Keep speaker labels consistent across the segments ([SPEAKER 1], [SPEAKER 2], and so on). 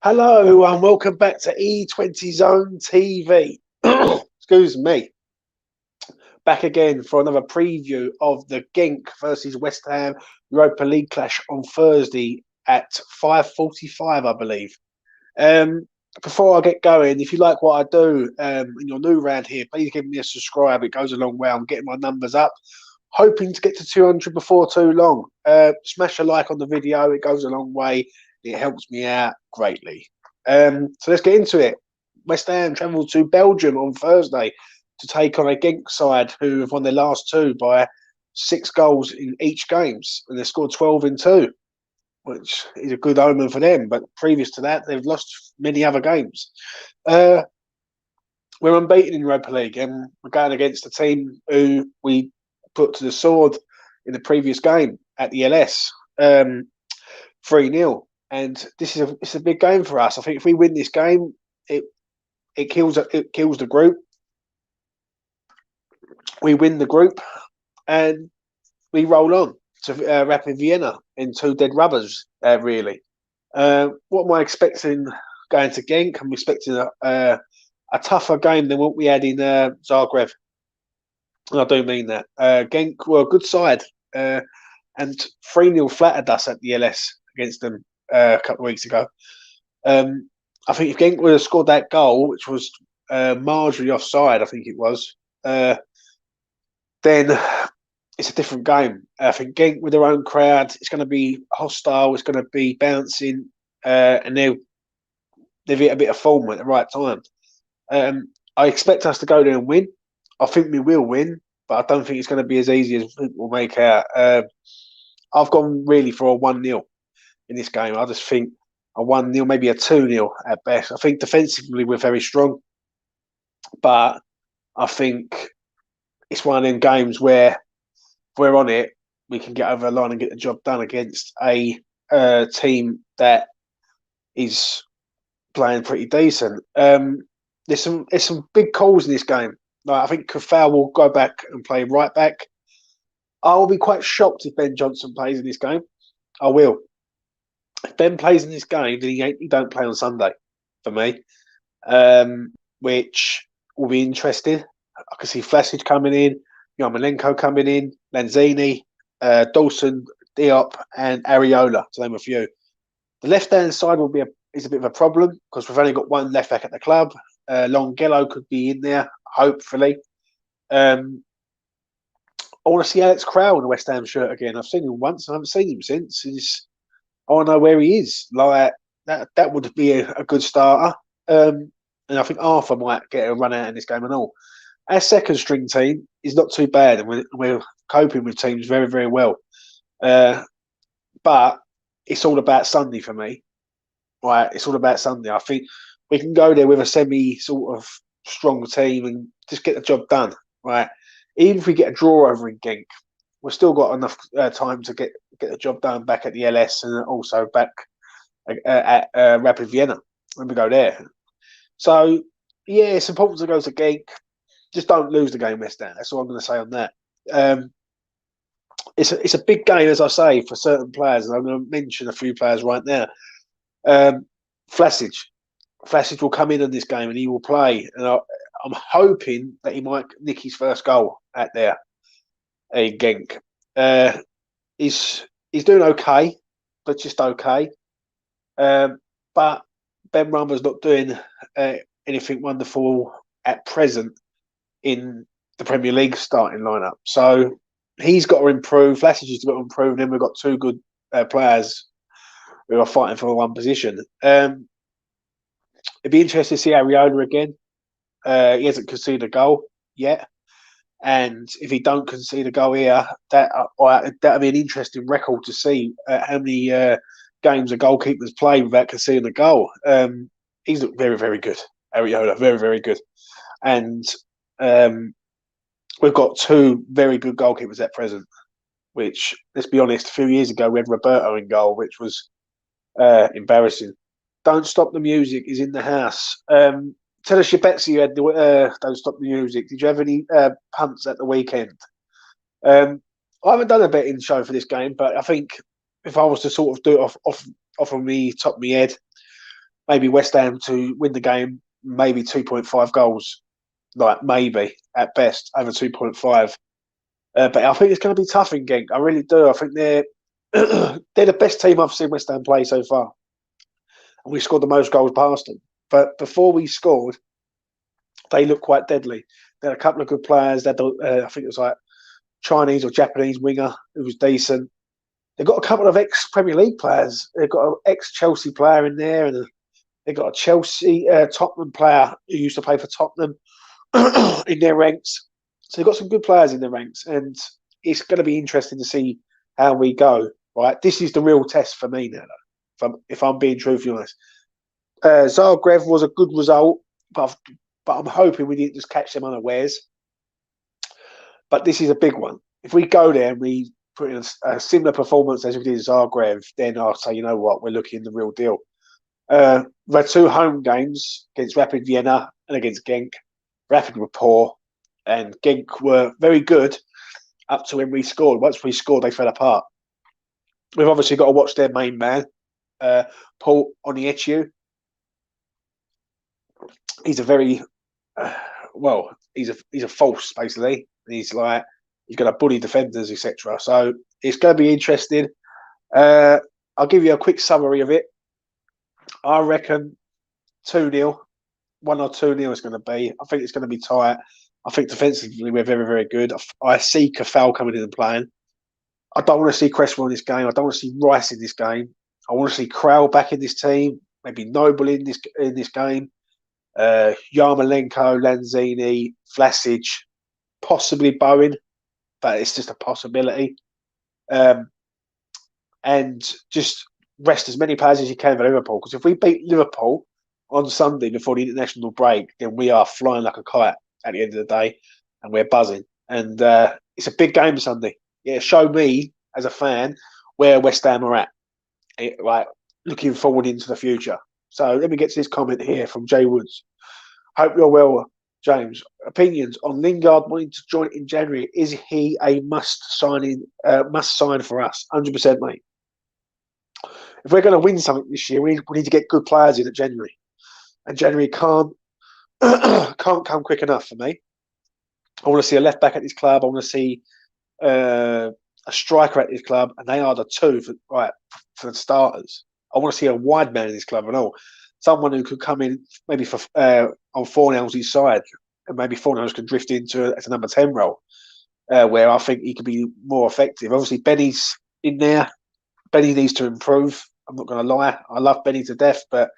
[SPEAKER 1] Hello and welcome back to E20 Zone TV. Excuse me. Back again for another preview of the Genk versus West Ham Europa League clash on Thursday at 5:45, I believe. Um, Before I get going, if you like what I do and you're new around here, please give me a subscribe. It goes a long way. I'm getting my numbers up. Hoping to get to 200 before too long. Smash a like on the video. It goes a long way. It helps me out greatly. So let's get into it. West Ham travel to Belgium on Thursday to take on a Genk side who have won their last two by 6 goals in each games, and they scored 12 in two, which is a good omen for them. But previous to that, they've lost many other games. Uh, we're unbeaten in Europa League, and we're going against a team who we put to the sword in the previous game at the LS, 3-0. And this is it's a big game for us. I think if we win this game, it kills the group. We win the group, and we roll on to Rapid Vienna in two dead rubbers. Really, what am I expecting going to Genk? I'm expecting a tougher game than what we had in Zagreb. And I do mean that. Genk were a good side, and 3-0 flattered us at the LS against them a couple of weeks ago. I think if Genk would have scored that goal, which was marginally offside, I think it was, then it's a different game. I think Genk with their own crowd, it's going to be hostile, it's going to be bouncing, and they've hit a bit of form at the right time. I expect us to go there and win. I think we will win, but I don't think it's going to be as easy as we'll make out. I've gone really for a 1-0 in this game. I just think a 1-0, maybe a 2-0 at best. I think defensively we're very strong, but I think it's one of them games where if we're on it, we can get over the line and get the job done against a team that is playing pretty decent. There's some big calls in this game. Like, I think Kafau will go back and play right back. I'll be quite shocked if Ben Johnson plays in this game. I will. If Ben plays in this game, then he don't play on Sunday for me, which will be interesting. I can see Vlasic coming in, Yarmolenko coming in, Lanzini, Dawson, Diop, and Areola, to name a few. The left-hand side is a bit of a problem because we've only got one left back at the club. Longelo could be in there, hopefully. I want to see Alex Crowell in the West Ham shirt again. I've seen him once. I haven't seen him since. I want to know where he is. Like that would be a good starter. And I think Arthur might get a run out in this game and all. Our second string team is not too bad, and we're coping with teams very, very well. But it's all about Sunday for me. Right, it's all about Sunday. I think we can go there with a semi sort of strong team and just get the job done. Right, even if we get a draw over in Genk, we've still got enough time to get the job done back at the LS and also back at Rapid Vienna when we go there. So yeah, it's important to go to Genk. Just don't lose the game, West Ham. That's all I'm going to say on that. It's a big game, as I say, for certain players, and I'm going to mention a few players right now. Vlasic will come in this game and he will play, and I'm hoping that he might nick his first goal at there in Genk. He's doing okay, but just okay. But Ben Rummer's not doing anything wonderful at present in the Premier League starting lineup. So he's got to improve. Vlasic has got to improve. And then we've got two good players who are fighting for one position. It'd be interesting to see Areola again. He hasn't conceded a goal yet. And if he don't concede a goal here, that'd be an interesting record to see how many games a goalkeeper's played without conceding a goal. He's looked very, very good. Areola, very, very good. And we've got two very good goalkeepers at present, which, let's be honest, a few years ago we had Roberto in goal, which was embarrassing. Don't Stop the Music is in the house. Tell us your bets you had. Don't Stop the Music. Did you have any punts at the weekend? I haven't done a betting show for this game, but I think if I was to sort of do it off of me top of my head, maybe West Ham to win the game, maybe 2.5 goals, like maybe at best over 2.5. But I think it's going to be tough in Genk. I really do. I think they're they're the best team I've seen West Ham play so far, and we scored the most goals past them. But before we scored, they looked quite deadly. They had a couple of good players. They had, I think it was like Chinese or Japanese winger who was decent. They've got a couple of ex-Premier League players. They've got an ex-Chelsea player in there, and they've got a Chelsea Tottenham player who used to play for Tottenham in their ranks. So they've got some good players in their ranks, and it's going to be interesting to see how we go. Right, this is the real test for me now. Though, if I'm being truthfully honest, Zagreb was a good result, but I'm hoping we didn't just catch them unawares. But this is a big one. If we go there and we put in a similar performance as we did in Zagreb, then I'll say, you know what, we're looking the real deal. We had 2 home games against Rapid Vienna and against Genk. Rapid were poor, and Genk were very good up to when we scored. Once we scored, they fell apart. We've obviously got to watch their main man, Paul Onietju. He's a very he's a false basically. He's going to bully defenders, etc. So it's going to be interesting. I'll give you a quick summary of it. I reckon 2-0, 1 or 2-0 is going to be. I think it's going to be tight. I think defensively we're very, very good. I see Kafal coming in and playing. I don't want to see Cresswell in this game. I don't want to see Rice in this game. I want to see Krell back in this team. Maybe Noble in this game. Yarmolenko, Lanzini, Vlasic, possibly Bowen, but it's just a possibility. And just rest as many players as you can for Liverpool. Because if we beat Liverpool on Sunday before the international break, then we are flying like a kite at the end of the day, and we're buzzing. And it's a big game Sunday. Yeah, show me as a fan where West Ham are at, looking forward into the future. So let me get to this comment here from Jay Woods. Hope you're well, James. Opinions on Lingard wanting to join in January? Is he a must sign for us? 100%, mate. If we're going to win something this year, we need to get good players in at January, and January can't come quick enough for me. I want to see a left back at this club. I want to see a striker at this club, and they are the two for the starters. I want to see a wide man in this club and all. Someone who could come in maybe for on Fornell's side, and maybe Fornells could drift into as a number 10 role, where I think he could be more effective. Obviously, Benny's in there. Benny needs to improve. I'm not going to lie. I love Benny to death, but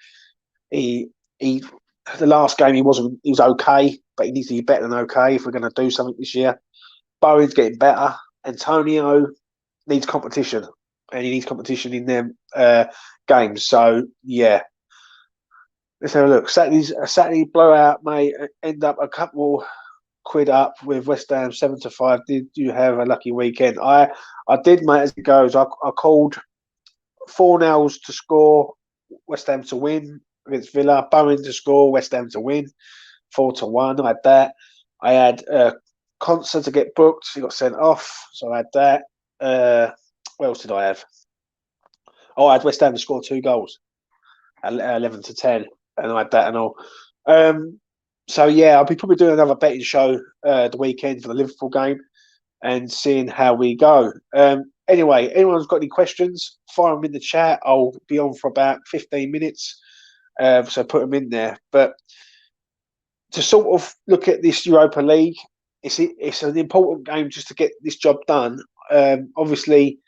[SPEAKER 1] he the last game he was okay, but he needs to be better than okay if we're going to do something this year. Bowen's getting better. Antonio needs competition, and he needs competition in them games. So yeah, let's have a look. Saturday blowout may end up a couple quid up with West Ham 7-5. Did you have a lucky weekend? I did, mate. As it goes, I called Fornells to score, West Ham to win against Villa. Bowen to score, West Ham to win, 4-1. I had that. I had Concert to get booked. He got sent off, so I had that. What else did I have? Oh, I had West Ham to score 2 goals, 11-10, and I had that and all. So yeah, I'll be probably doing another betting show the weekend for the Liverpool game and seeing how we go. Anyway, anyone's got any questions, fire them in the chat. I'll be on for about 15 minutes, so put them in there. But to sort of look at this Europa League, it's an important game just to get this job done. Obviously,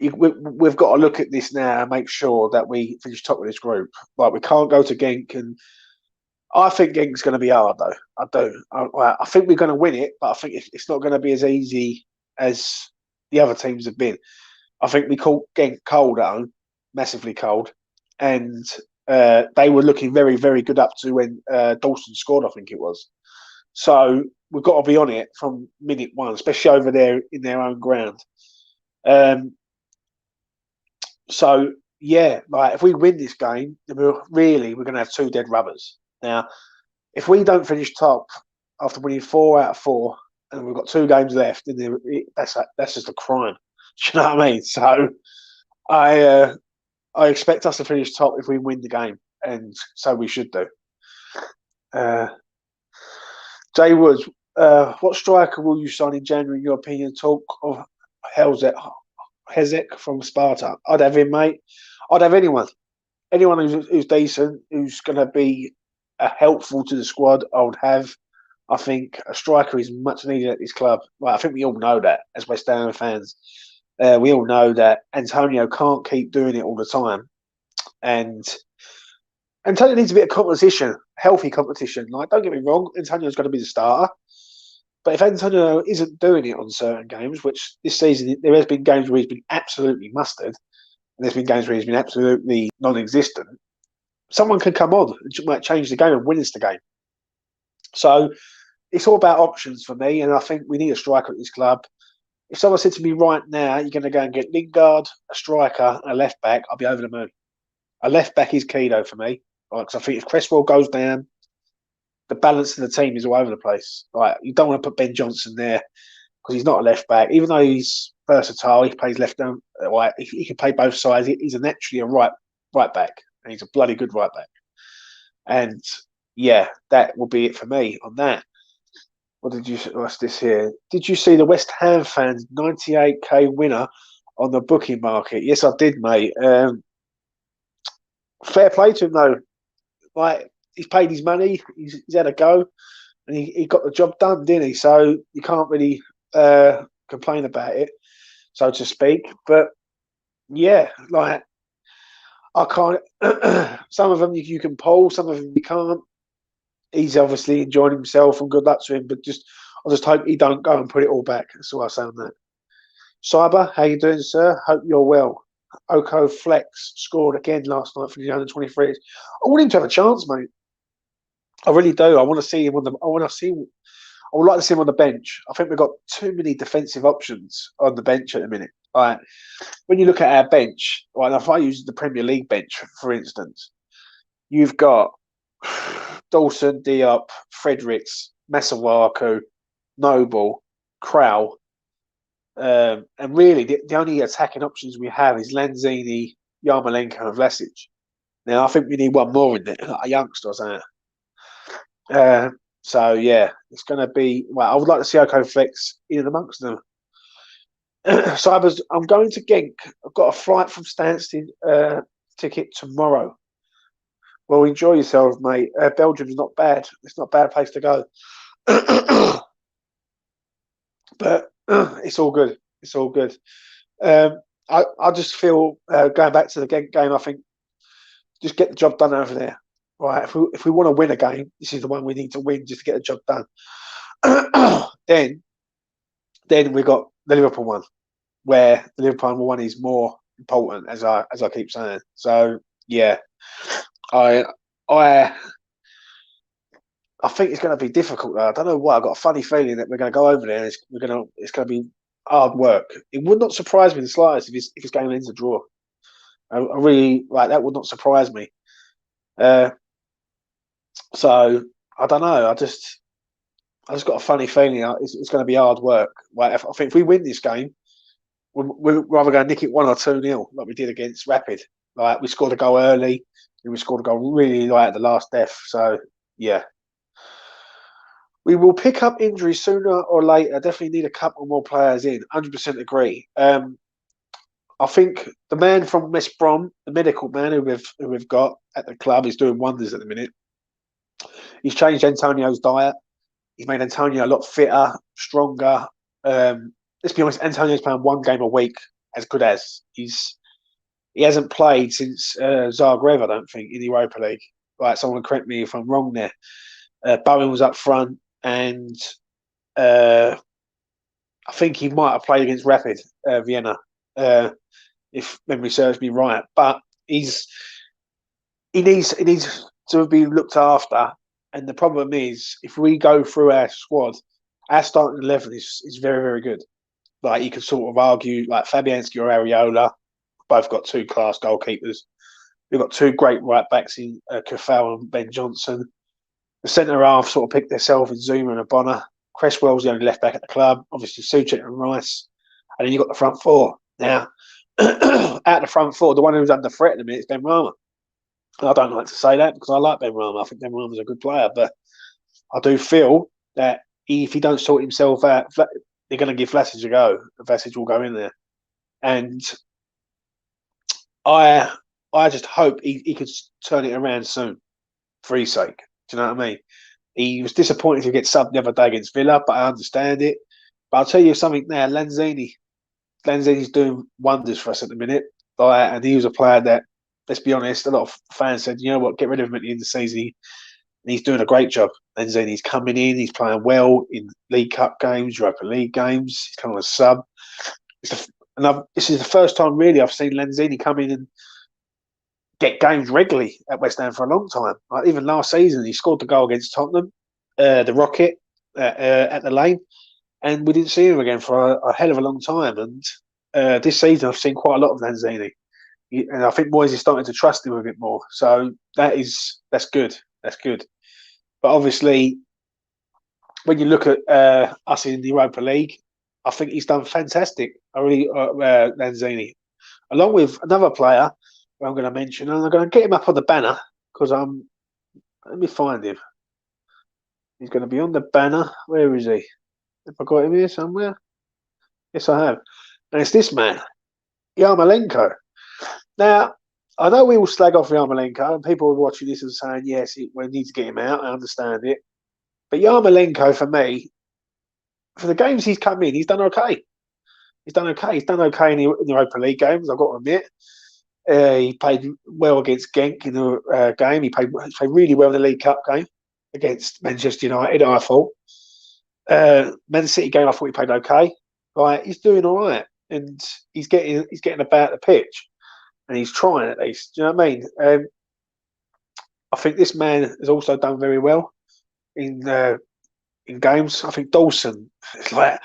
[SPEAKER 1] we've got to look at this now and make sure that we finish top of this group. Like, we can't go to Genk, and I think Genk's going to be hard, though. I do. I think we're going to win it, but I think it's not going to be as easy as the other teams have been. I think we caught Genk cold at home, massively cold, and they were looking very, very good up to when Dawson scored, I think it was. So we've got to be on it from minute one, especially over there in their own ground. So yeah, like, if we win this game, then we're going to have 2 dead rubbers. Now, if we don't finish top after winning 4 out of 4, and we've got 2 games left, then that's just a crime. Do you know what I mean? So I I expect us to finish top if we win the game, and so we should do. Jay Woods, what striker will you sign in January? In your opinion, talk of Hezek from Sparta. I'd have him, mate. I'd have anyone who's decent, who's going to be helpful to the squad. I would have. I think a striker is much needed at this club. Well, I think we all know that as West Ham fans. We all know that Antonio can't keep doing it all the time, and Antonio needs a bit of competition, healthy competition. Like, don't get me wrong, Antonio's going to be the starter, but if Antonio isn't doing it on certain games, which this season there has been games where he's been absolutely mustard, and there's been games where he's been absolutely non-existent, someone can come on and might change the game and win us the game. So it's all about options for me, and I think we need a striker at this club. If someone said to me right now, you're going to go and get Lingard, a striker, and a left back, I'll be over the moon. A left back is key though for me, because I think if Cresswell goes down, the balance of the team is all over the place. Like, you don't want to put Ben Johnson there because he's not a left back, even though he's versatile. He plays left down, right. He can play both sides. He's naturally a right back, and he's a bloody good right back. And yeah, that will be it for me on that. What's this here? Did you see the West Ham fans 98k winner on the booking market? Yes, I did, mate. Fair play to him though. Like, he's paid his money. He's had a go, and he got the job done, didn't he? So you can't really complain about it, so to speak. But yeah, like, I can't. Some of them you can pull, some of them you can't. He's obviously enjoying himself, and good luck to him. But I just hope he don't go and put it all back. That's all I say on that. Cyber, how you doing, sir? Hope you're well. Oko Flex scored again last night for the under 23s. I want him to have a chance, mate. I really do. I want to see him on the. I would like to see him on the bench. I think we've got too many defensive options on the bench at the minute. Right. When you look at our bench, right, if I use the Premier League bench, for instance, you've got Dawson, Diop, Fredericks, Masuaku, Noble, Krau, and really the only attacking options we have is Lanzini, Yarmolenko, and Vlasic. Now I think we need one more in there, like a youngster or something. So yeah, it's going to be. Well, I would like to see Oko Flex in amongst them. Cybers, I'm going to Genk. I've got a flight from Stansted ticket tomorrow. Well, enjoy yourself, mate. Belgium's not bad. It's not a bad place to go. But it's all good. It's all good. I just feel going back to the Genk game, I think just get the job done over there. Right, if we want to win a game, this is the one we need to win just to get the job done. Then we got the Liverpool one, where the Liverpool one is more important, as I keep saying. So yeah, I think it's going to be difficult. Though. I don't know why. I've got a funny feeling that we're going to go over there. And it's going to be hard work. It would not surprise me the slightest if it's going into a draw. I really like that. Would not surprise me. So I don't know. I just got a funny feeling it's going to be hard work. Like, I think if we win this game, we're rather going to nick it 1 or 2-0 like we did against Rapid. Like, we scored a goal early, and we scored a goal really at the last death. So yeah, we will pick up injuries sooner or later. Definitely need a couple more players in. 100% agree. I think the man from West Brom, the medical man who we've got at the club, is doing wonders at the minute. He's changed Antonio's diet. He's made Antonio a lot fitter, stronger. Let's be honest, Antonio's playing 1 game a week, as good as. He hasn't played since Zagreb, I don't think, in the Europa League. Right, someone correct me if I'm wrong there. Bowen was up front, and I think he might have played against Rapid Vienna, if memory serves me right. But he needs to be looked after. And the problem is, if we go through our squad, our starting 11 is very, very good. Like, you could sort of argue, like, Fabianski or Areola, both got 2 class goalkeepers. We've got 2 great right backs in Kafal and Ben Johnson. The centre half sort of picked themselves in Zuma and Abona. Cresswell's the only left back at the club. Obviously, Suchek and Rice. And then you've got the front 4. Now, out the front four, the one who's under threat at the minute is Ben Rama. And I don't like to say that because I like Ben Rama. I think Ben Rama's a good player, but I do feel that if he don't sort himself out, they're going to give Vlasic a go. Vlasic will go in there, and I I just hope he could turn it around soon for his sake. Do you know what I mean? He was disappointed to get subbed the other day against Villa, but I understand it. But I'll tell you something now, Lanzini's doing wonders for us at the minute. And he was a player that, let's be honest, a lot of fans said, you know what, get rid of him at the end of the season. And he's doing a great job. Lanzini's coming in, he's playing well in League Cup games, Europa League games. He's coming on a sub. This is the first time really I've seen Lanzini come in and get games regularly at West Ham for a long time. Like even last season, he scored the goal against Tottenham, the Rocket at the Lane, and we didn't see him again for a hell of a long time. And this season, I've seen quite a lot of Lanzini, and I think Moyes is starting to trust him a bit more. So that's good. That's good. But obviously, when you look at us in the Europa League, I think he's done fantastic. I really Lanzini, along with another player I'm going to mention, and I'm going to get him up on the banner because let me find him. He's going to be on the banner. Where is he? Have I got him here somewhere? Yes, I have. And it's this man, Yarmolenko. Now, I know we will slag off Yarmolenko, and people are watching this and saying, yes, we need to get him out. I understand it. But Yarmolenko, for me, for the games he's come in, he's done okay. He's done okay. He's done okay in the Europa League games, I've got to admit. He played well against Genk in the game. He played really well in the League Cup game against Manchester United, I thought. Man City game, I thought he played okay. Right, he's doing all right. And he's getting about the pitch. And he's trying at least. Do you know what I mean? I think this man has also done very well in games. I think Dawson, I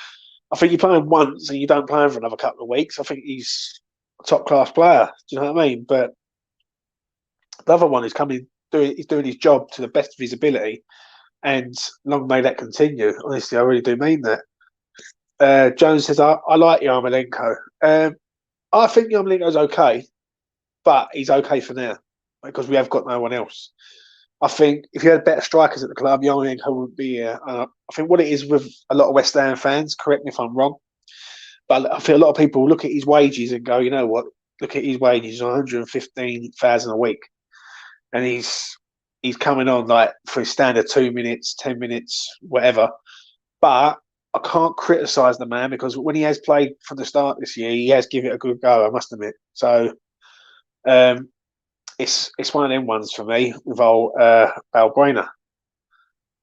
[SPEAKER 1] think you play him once and you don't play him for another couple of weeks. I think he's a top class player. Do you know what I mean? But the other one is he's doing his job to the best of his ability, and long may that continue. Honestly, I really do mean that. Jones says, I like Yarmolenko. I think Yarmolenko's okay, but he's okay for now because we have got no one else. I think if you had better strikers at the club, Yarmolenko wouldn't be here. I think what it is with a lot of West Ham fans, correct me if I'm wrong, but I feel a lot of people look at his wages and go, you know what? Look at his wages, 115,000 a week, and he's coming on like for his standard 2 minutes, 10 minutes, whatever. But I can't criticise the man because when he has played from the start this year, he has given it a good go, I must admit. So it's one of them ones for me with old Balbuena.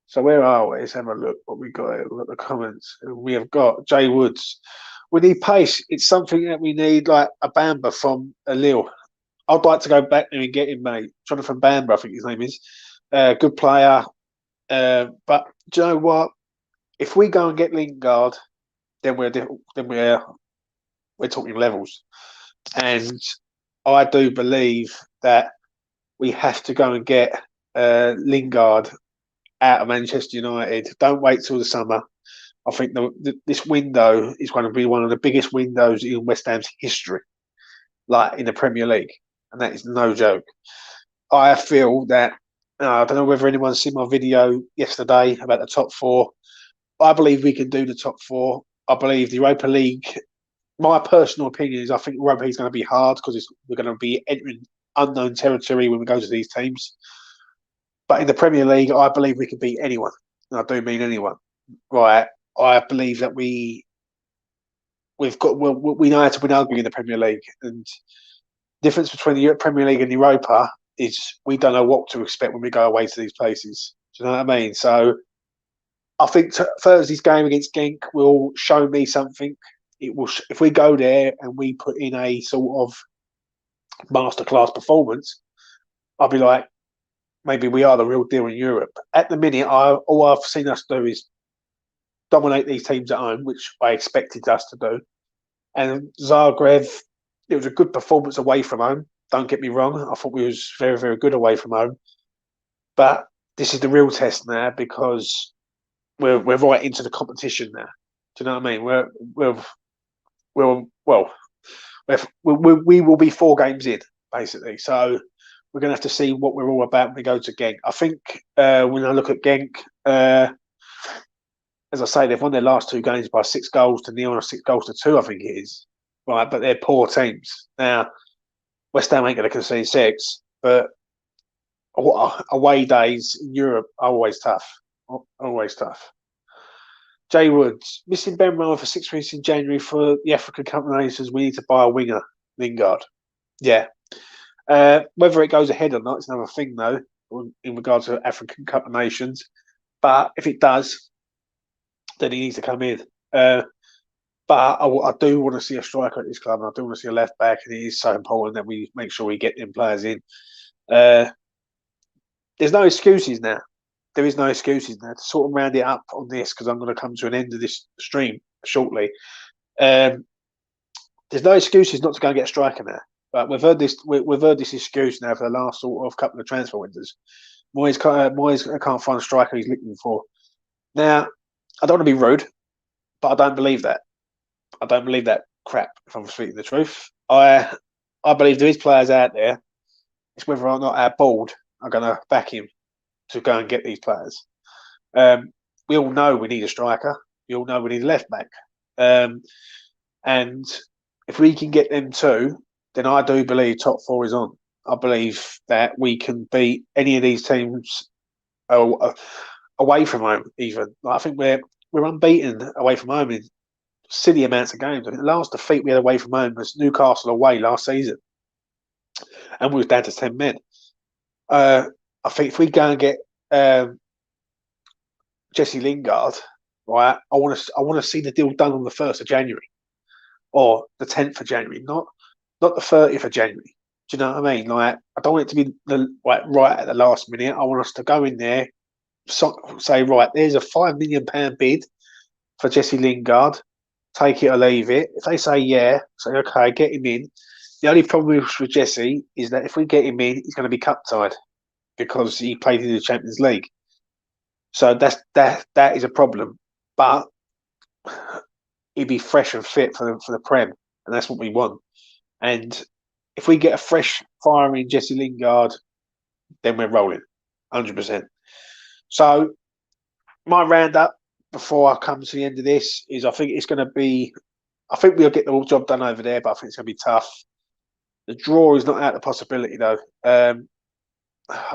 [SPEAKER 1] So where are we? Let's have a look what we got here. Look at the comments. We have got Jay Woods. We need pace. It's something that we need, like a Bamba from Lille. I'd like to go back there and get him, mate. Jonathan Bamba, I think his name is. Good player. But do you know what? If we go and get Lingard, then we're talking levels. And I do believe that we have to go and get Lingard out of Manchester United. Don't wait till the summer. I think this window is going to be one of the biggest windows in West Ham's history, like in the Premier League, and that is no joke. I feel that I don't know whether anyone's seen my video yesterday about the top four. I believe we can do the top four. I believe the Europa League. My personal opinion is I think Europa League is going to be hard because we're going to be entering unknown territory when we go to these teams. But in the Premier League, I believe we can beat anyone. And I do mean anyone. Right. I believe that we know how to win ugly in the Premier League. And the difference between the Premier League and Europa is we don't know what to expect when we go away to these places. Do you know what I mean? So I think Thursday's game against Genk will show me something. It will, if we go there and we put in a sort of masterclass performance, I'll be like, maybe we are the real deal in Europe. At the minute, all I've seen us do is dominate these teams at home, which I expected us to do. And Zagreb, it was a good performance away from home. Don't get me wrong. I thought we was very, very good away from home. But this is the real test now because we're right into the competition now. Do you know what I mean? Well, we will be 4 games in basically. So we're going to have to see what we're all about when we go to Genk. I think when I look at Genk, as I say, they've won their last 2 games by 6 goals to 0 or 6 goals to 2, I think it is. Right, but they're poor teams. Now, West Ham ain't going to concede 6, but away days in Europe are always tough. Always tough. Jay Woods, missing Ben Rama for 6 weeks in January for the African Cup of Nations. We need to buy a winger, Lingard. Yeah. Whether it goes ahead or not, it's another thing, though, in regards to African Cup of Nations. But if it does, then he needs to come in. But I do want to see a striker at this club, and I do want to see a left back, and it is so important that we make sure we get them players in. There's no excuses now. There is no excuses now to sort of round it up on this, because I'm going to come to an end of this stream shortly. There's no excuses not to go and get a striker now. But we've heard this excuse now for the last sort of couple of transfer windows. Moyes can't find a striker he's looking for. Now, I don't want to be rude, but I don't believe that. I don't believe that crap, if I'm speaking the truth. I believe there is players out there. It's whether or not our board are going to back him to go and get these players. We all know we need a striker. We all know we need a left back. And if we can get them too, then I do believe top 4 is on. I believe that we can beat any of these teams away from home. Even I think we're unbeaten away from home in silly amounts of games. I think the last defeat we had away from home was Newcastle away last season, and we was down to 10 men. I think if we go and get Jesse Lingard, right, I want to see the deal done on the 1st of January or the 10th of January, not the 30th of January. Do you know what I mean? Like, I don't want it to be right at the last minute. I want us to go in there, say, right, there's a £5 million bid for Jesse Lingard. Take it or leave it. If they say yeah, say okay, get him in. The only problem with Jesse is that if we get him in, he's going to be cup tied because he played in the Champions League. So that is a problem. But he'd be fresh and fit for the Prem, and that's what we want. And if we get a fresh, firing Jesse Lingard, then we're rolling, 100%. So my roundup before I come to the end of this is I think it's going to be. I think we'll get the job done over there, but I think it's going to be tough. The draw is not out of the possibility, though. I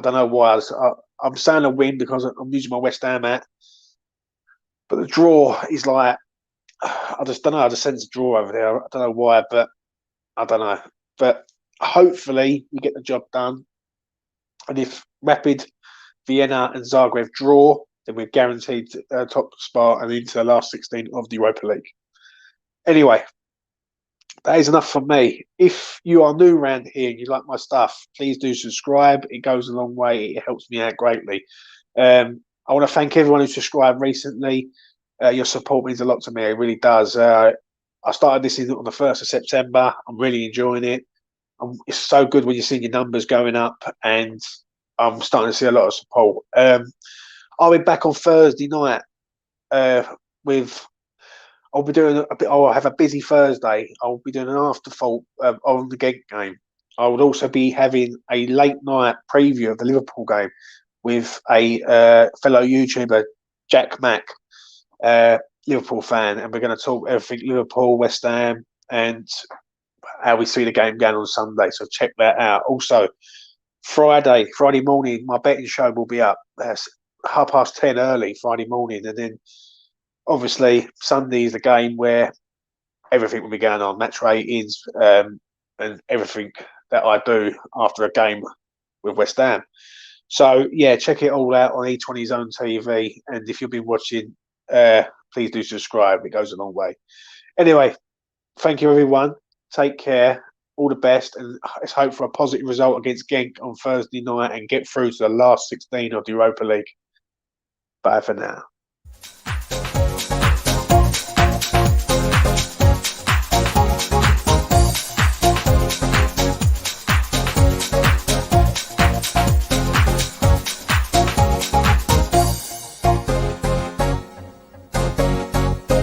[SPEAKER 1] don't know why. I'm saying a win because I'm using my West Ham hat. But the draw is like, I just don't know. I just sense a draw over there. I don't know why, but I don't know. But hopefully we get the job done. And if Rapid, Vienna and Zagreb draw, then we're guaranteed a top spot and into the last 16 of the Europa League. Anyway, that is enough from me. If you are new around here and you like my stuff, please do subscribe. It goes a long way. It helps me out greatly. I want to thank everyone who subscribed recently. Your support means a lot to me. It really does. I started this on the 1st of September. I'm really enjoying it. It's so good when you see your numbers going up, and I'm starting to see a lot of support. I'll be back on Thursday night with. I'll be doing a bit. I'll have a busy Thursday. I'll be doing an afterthought on the Genk game. I would also be having a late night preview of the Liverpool game with a fellow YouTuber, Jack Mack, Liverpool fan, and we're going to talk everything Liverpool, West Ham, and how we see the game going on Sunday. So check that out. Also, Friday morning, my betting show will be up. 10:30 early Friday morning, and then obviously Sunday is the game where everything will be going on, match ratings, and everything that I do after a game with West Ham. So yeah, check it all out on E20 Zone TV, and if you've been watching, please do subscribe. It goes a long way. Anyway, thank you everyone. Take care. All the best, and let's hope for a positive result against Genk on Thursday night and get through to the last 16 of the Europa League. Bye for now.